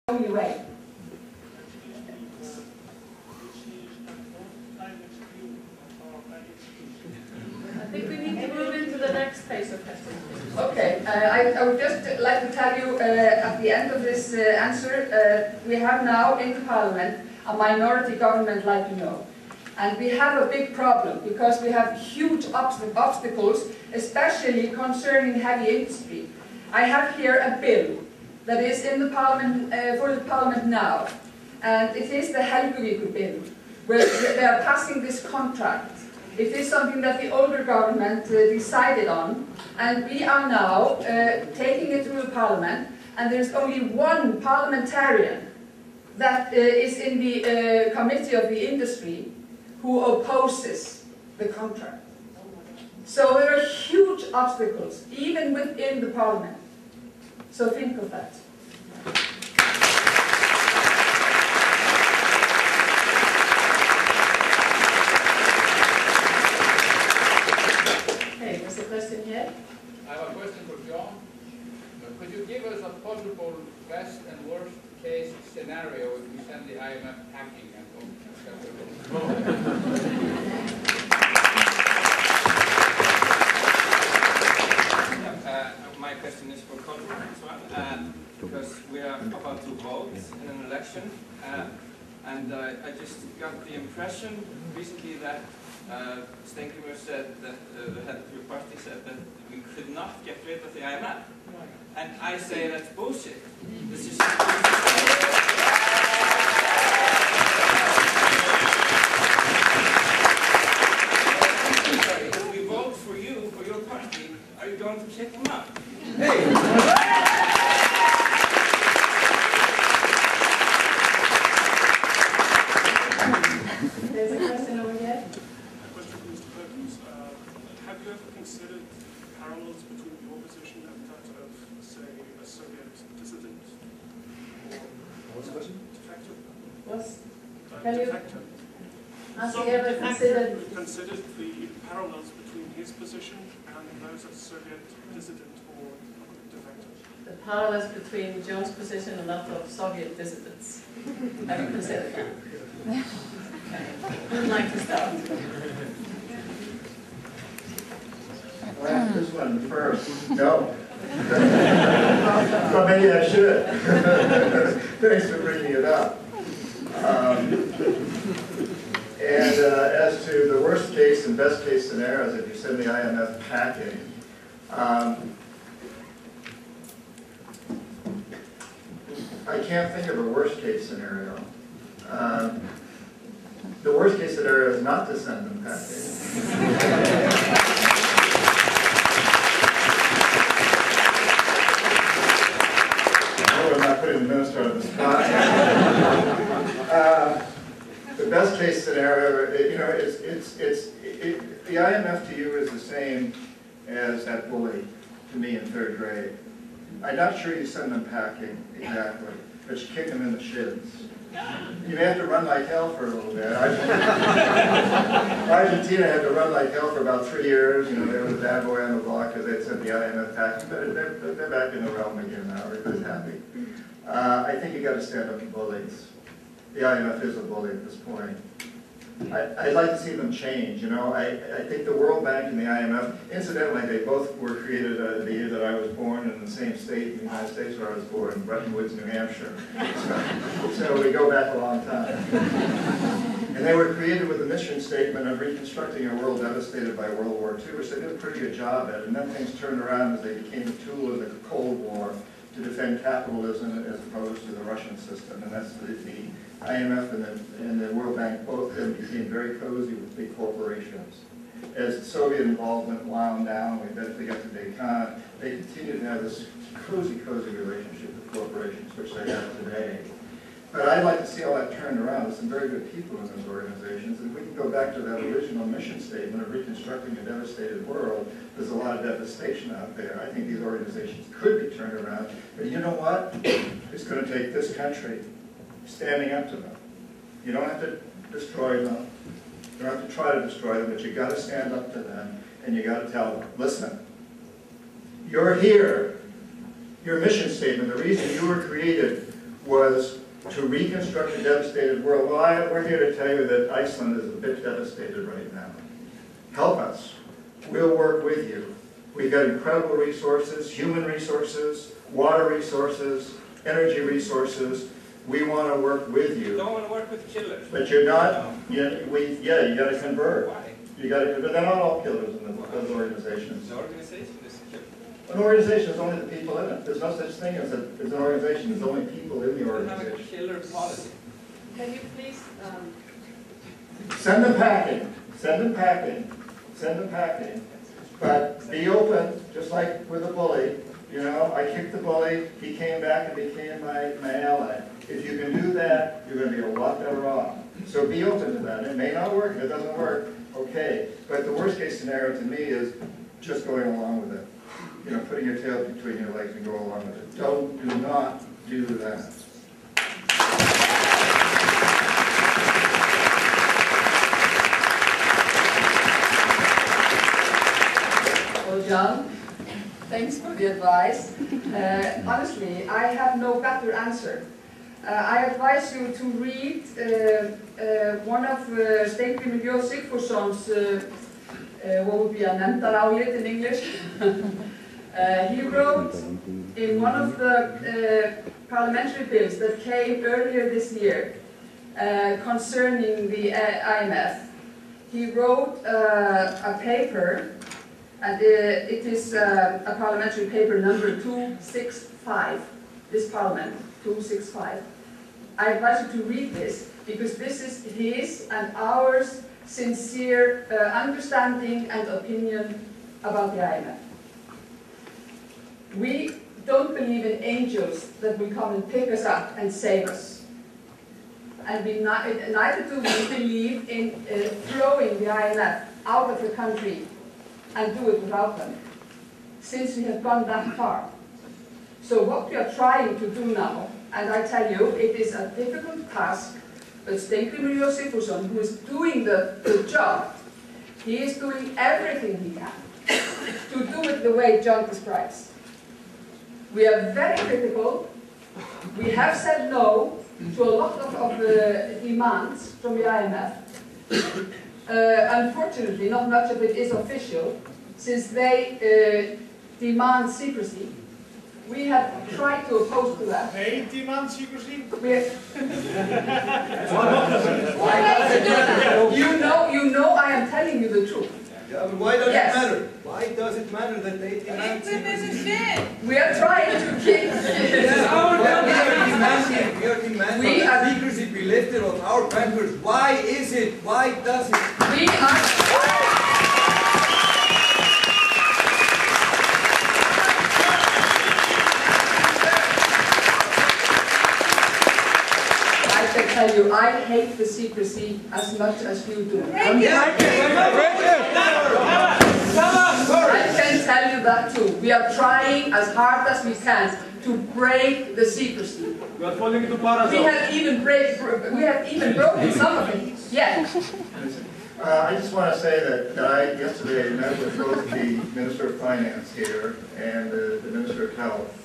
only way. I think we need to move into the next phase of questions. Okay, I would just like to tell you at the end of this answer, we have now in the Parliament a minority government, like you know. And we have a big problem because we have huge obstacles, especially concerning heavy industry. I have here a bill that is in the Parliament, for the Parliament now, and it is the Helguvíkur bill, where they are passing this contract. It is something that the older government decided on, and we are now taking it through the Parliament, and there's only one parliamentarian that is in the Committee of the Industry who opposes the contract. So there are huge obstacles, even within the Parliament. So think of that. Okay, there's a question here. I have a question for John. Could you give us a possible best and worst case scenario if we send the IMF hacking and all? My question is for Conrad as well, because we are about to vote in an election, and I just got the impression recently that Steingrímur said that the head of your party said that we could not get rid of the IMF, and I say that's bullshit. This is if we vote for you, for your party, are you going to kick them out? There's a question over here. A question for Mr. Perkins. Have you ever considered parallels between your position and that of, say, a Soviet dissident? What's the question? Can you defector. has he ever considered? Considered the parallels between his position and those of Soviet dissident or defector? The parallels between John's position and that of Soviet dissidents. Have you considered that? Okay. Who would like to start? I'll answer this one first. No. Well, maybe I should. Thanks for bringing it up. And as to the worst case and best case scenarios, if you send the IMF packing, I can't think of a worst case scenario. The worst case scenario is not to send them packing. I'm not putting the minister on the spot. The best case scenario, you know, the IMF to you is the same as that bully to me in 3rd grade. I'm not sure you send them packing exactly, but you kick them in the shins. You may have to run like hell for a little bit. Argentina had to run like hell for about 3 years. You know, they were the bad boy on the block because they'd sent the IMF packing, but they're back in the realm again now. Everybody's happy. I think you got to stand up to bullies. The IMF is a bully at this point. I'd like to see them change. You know, I think the World Bank and the IMF, incidentally, they both were created the year that I was born in the same state in the United States where I was born, Bretton Woods, New Hampshire. So we go back a long time. And they were created with the mission statement of reconstructing a world devastated by World War II, which they did a pretty good job at. And then things turned around as they became a tool of the Cold War to defend capitalism as opposed to the Russian system. And that's the IMF and the World Bank, both of them became very cozy with big corporations. As the Soviet involvement wound down, we eventually got to Descartes, they continued to have this cozy relationship with corporations, which they have today. But I'd like to see all that turned around. There's some very good people in those organizations, and we can go back to that original mission statement of reconstructing a devastated world. There's a lot of devastation out there. I think these organizations could be turned around, but you know what? It's going to take this country standing up to them. You don't have to destroy them. You don't have to try to destroy them, but you got to stand up to them, and you got to tell them, listen, you're here. Your mission statement, the reason you were created was to reconstruct a devastated world. Well, we're here to tell you that Iceland is a bit devastated right now. Help us. We'll work with you. We've got incredible resources, human resources, water resources, energy resources. We want to work with you. You don't want to work with killers. But you're not, you got to convert. Why? You got to, but they're not all killers in those organizations. The organization is a killer. An organization is only the people in it. There's no such thing as an organization. There's only people in the You don't have a organization. killer policy. Can you please, Send them packing. Send them packing. Send them packing. But be open, just like with a bully. You know, I kicked the bully, he came back and became my ally. If you can do that, you're going to be a lot better off. So be open to that. It may not work. If it doesn't work, okay. But the worst case scenario to me is just going along with it. You know, putting your tail between your legs and go along with it. Do not do that. Well, John, thanks for the advice. Honestly, I have no better answer. I advise you to read one of Steingrímur J. Sigfússon's, what would be a nefndarálit in English. He wrote in one of the parliamentary bills that came earlier this year concerning the IMF. He wrote a paper, and it is a parliamentary paper number 265, this parliament, 265. I advise you to read this, because this is his and ours sincere understanding and opinion about the IMF. We don't believe in angels that will come and pick us up and save us. And neither do we believe in throwing the IMF out of the country and do it without them, since we have gone that far. So what we are trying to do now, and I tell you, it is a difficult task, but Steingrímur J. Sigfússon, who is doing the job, he is doing everything he can to do it the way John describes. We are very critical. We have said no to a lot of demands from the IMF. Unfortunately, not much of it is official, since they demand secrecy. We have tried to oppose to that. They demand secrecy? You know I am telling you the truth. Yeah, but why does Yes. it matter? Why does it matter that they demand secrecy? We are trying to keep... We are demanding that secrecy be lifted on our bankers. Why is it? Why does it? We are... I can tell you, I hate the secrecy as much as you do. I can tell you that too. We are trying as hard as we can to break the secrecy. We are falling into paradise. We have even broken some of it. Yes. I just want to say that I yesterday met with both the Minister of Finance here and the Minister of Health.